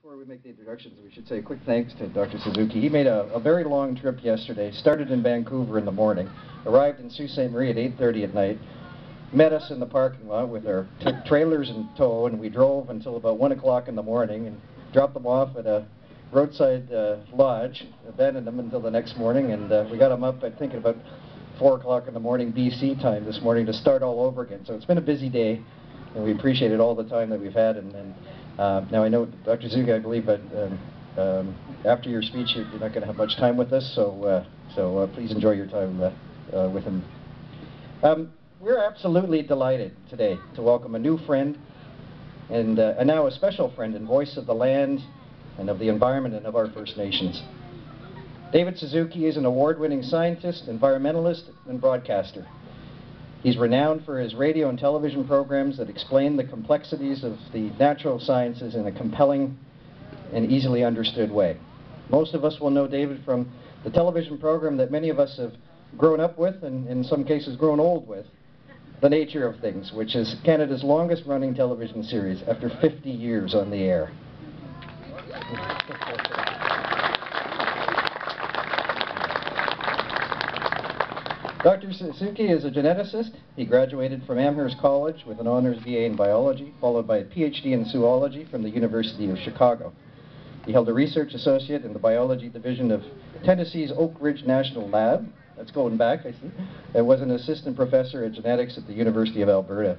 Before we make the introductions, we should say a quick thanks to Dr. Suzuki. He made a very long trip yesterday, started in Vancouver in the morning, arrived in Sault Ste. Marie at 8:30 at night, met us in the parking lot with our trailers in tow, and we drove until about 1 o'clock in the morning and dropped them off at a roadside lodge, abandoned them until the next morning, and we got them up, I think, at about 4 o'clock in the morning BC time this morning to start all over again. So it's been a busy day, and we appreciated all the time that we've had. Now I know, Dr. Suzuki, I believe, but after your speech, you're not going to have much time with us, so please enjoy your time with him. We're absolutely delighted today to welcome a new friend, and now a special friend and voice of the land and of the environment and of our First Nations. David Suzuki is an award-winning scientist, environmentalist, and broadcaster. He's renowned for his radio and television programs that explain the complexities of the natural sciences in a compelling and easily understood way. Most of us will know David from the television program that many of us have grown up with, and in some cases grown old with, The Nature of Things, which is Canada's longest-running television series after 50 years on the air. Dr. Suzuki is a geneticist. He graduated from Amherst College with an honors BA in biology, followed by a PhD in zoology from the University of Chicago. He held a research associate in the biology division of Tennessee's Oak Ridge National Lab. That's going back, I see. And was an assistant professor of genetics at the University of Alberta.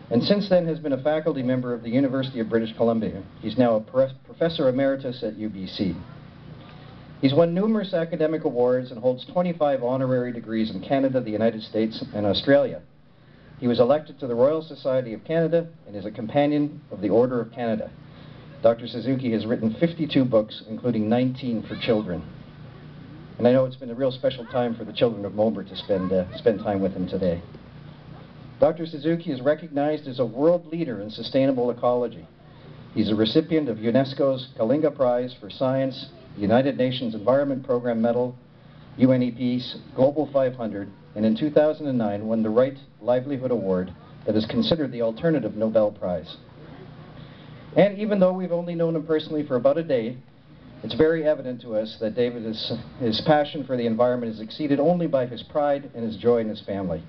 And since then has been a faculty member of the University of British Columbia. He's now a professor emeritus at UBC. He's won numerous academic awards and holds 25 honorary degrees in Canada, the United States, and Australia. He was elected to the Royal Society of Canada and is a companion of the Order of Canada. Dr. Suzuki has written 52 books, including 19 for children. And I know it's been a real special time for the children of Mobert to spend time with him today. Dr. Suzuki is recognized as a world leader in sustainable ecology. He's a recipient of UNESCO's Kalinga Prize for Science, the United Nations Environment Program Medal, UNEP's Global 500, and in 2009 won the Right Livelihood Award that is considered the alternative Nobel Prize. And even though we've only known him personally for about a day, it's very evident to us that his passion for the environment is exceeded only by his pride and his joy in his family.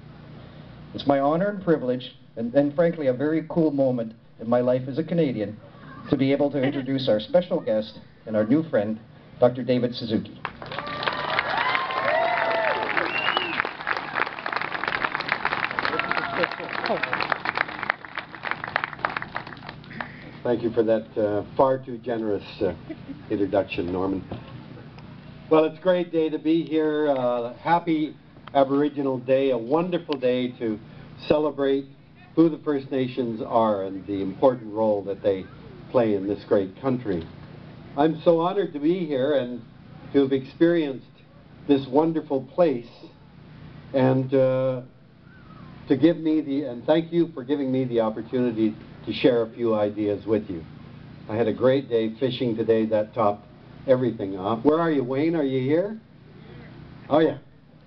It's my honor and privilege, and frankly a very cool moment in my life as a Canadian, to be able to introduce our special guest and our new friend, Dr. David Suzuki. Thank you for that far too generous introduction, Norman. Well, it's a great day to be here. Happy Aboriginal Day, a wonderful day to celebrate who the First Nations are and the important role that they play in this great country. I'm so honored to be here and to have experienced this wonderful place, and and thank you for giving me the opportunity to share a few ideas with you. I had a great day fishing today that topped everything off. Where are you, Wayne? Are you here? Oh yeah,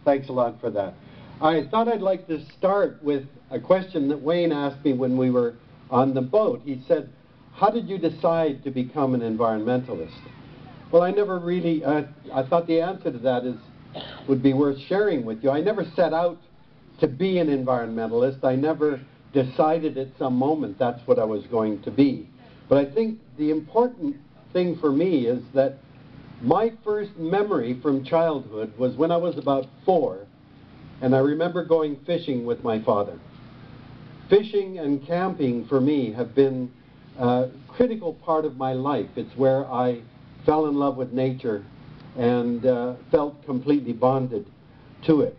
thanks a lot for that. I thought I'd like to start with a question that Wayne asked me when we were on the boat. He said, how did you decide to become an environmentalist? Well, I never really, I thought the answer to that would be worth sharing with you. I never set out to be an environmentalist. I never decided at some moment that's what I was going to be. But I think the important thing for me is that my first memory from childhood was when I was about 4, and I remember going fishing with my father. Fishing and camping for me have been a critical part of my life. It's where I fell in love with nature and felt completely bonded to it.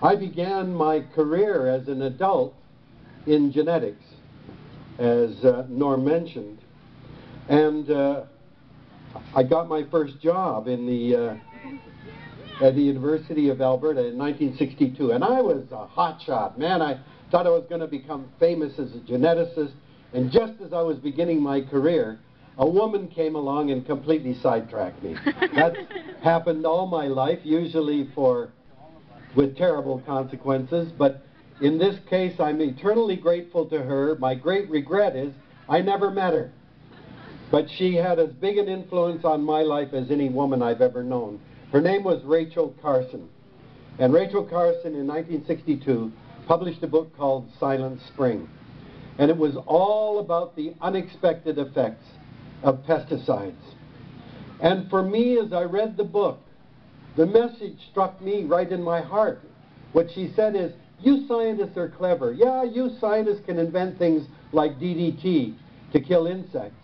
I began my career as an adult in genetics, as Norm mentioned, and I got my first job in at the University of Alberta in 1962, and I was a hotshot, man. I thought I was going to become famous as a geneticist. And just as I was beginning my career, a woman came along and completely sidetracked me. That's happened all my life, usually with terrible consequences, but in this case I'm eternally grateful to her. My great regret is I never met her. but she had as big an influence on my life as any woman I've ever known. Her name was Rachel Carson. And Rachel Carson in 1962 published a book called Silent Spring. And it was all about the unexpected effects of pesticides. And for me, as I read the book, the message struck me right in my heart. What she said is, you scientists are clever. Yeah, you scientists can invent things like DDT to kill insects.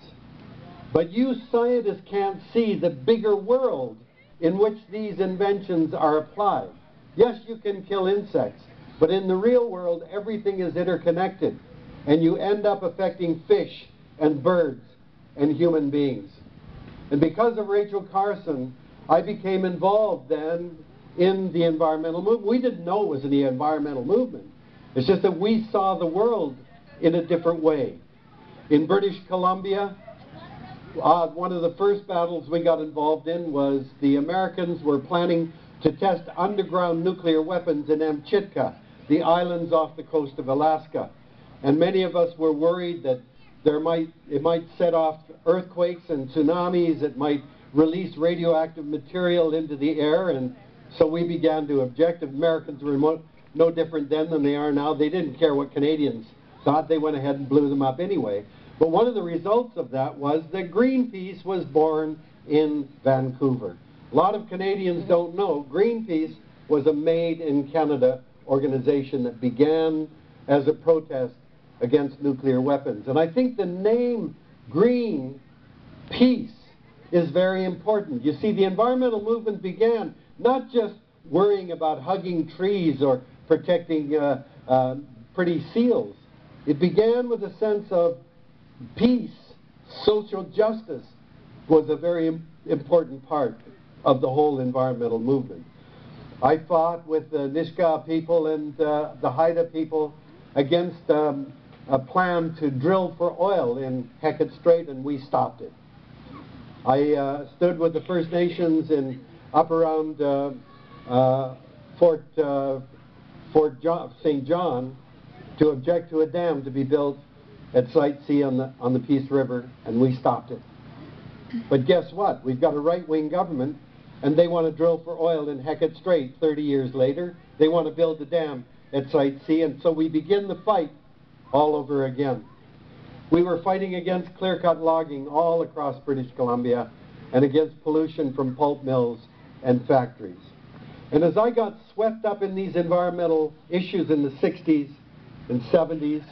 But you scientists can't see the bigger world in which these inventions are applied. Yes, you can kill insects, but in the real world, everything is interconnected, and you end up affecting fish and birds and human beings. And because of Rachel Carson, I became involved then in the environmental movement. We didn't know it was the environmental movement. It's just that we saw the world in a different way. In British Columbia, one of the first battles we got involved in was the Americans were planning to test underground nuclear weapons in Amchitka, the islands off the coast of Alaska. And many of us were worried that it might set off earthquakes and tsunamis, it might release radioactive material into the air, and so we began to object. Americans were no different then than they are now. They didn't care what Canadians thought. They went ahead and blew them up anyway. But one of the results of that was that Greenpeace was born in Vancouver. A lot of Canadians don't know Greenpeace was a Made in Canada organization that began as a protest against nuclear weapons. And I think the name Greenpeace is very important. You see, the environmental movement began not just worrying about hugging trees or protecting pretty seals. It began with a sense of peace. Social justice was a very important part of the whole environmental movement. I fought with the Nisga'a people and the Haida people against a plan to drill for oil in Hecate Strait, and we stopped it. I stood with the First Nations in up around Fort St. John to object to a dam to be built at Site C on the Peace River, and we stopped it. But guess what? We've got a right-wing government, and they want to drill for oil in Hecate Strait 30 years later. They want to build a dam at Site C, and so we begin the fight all over again. We were fighting against clear-cut logging all across British Columbia and against pollution from pulp mills and factories. And as I got swept up in these environmental issues in the 60s and 70s,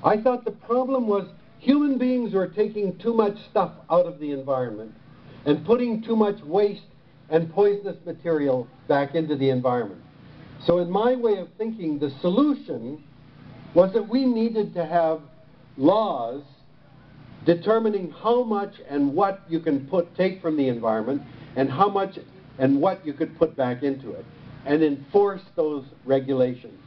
I thought the problem was human beings were taking too much stuff out of the environment and putting too much waste and poisonous material back into the environment. So in my way of thinking, the solution was that we needed to have laws determining how much and what you can take from the environment and how much and what you could put back into it, and enforce those regulations.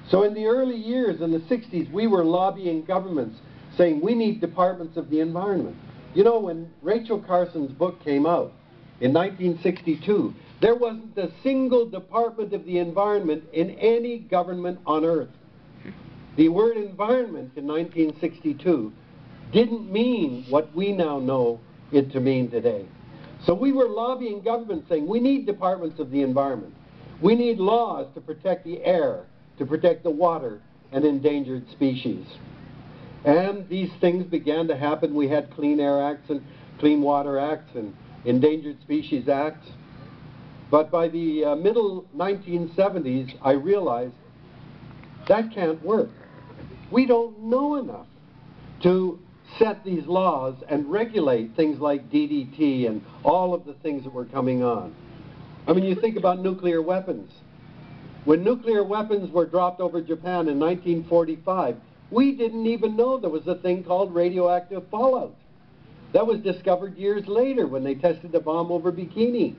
So in the early years, in the 60s, we were lobbying governments saying we need departments of the environment. You know, when Rachel Carson's book came out in 1962, there wasn't a single department of the environment in any government on earth. The word environment in 1962 didn't mean what we now know it to mean today. So we were lobbying governments saying we need departments of the environment. We need laws to protect the air, to protect the water and endangered species. And these things began to happen. We had Clean Air Acts and Clean Water Acts and Endangered Species Acts. But by the middle 1970s, I realized that can't work. We don't know enough to set these laws and regulate things like DDT and all of the things that were coming on. I mean, you think about nuclear weapons. When nuclear weapons were dropped over Japan in 1945, we didn't even know there was a thing called radioactive fallout. That was discovered years later when they tested a bomb over Bikini.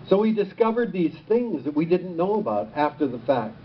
So we discovered these things that we didn't know about after the fact.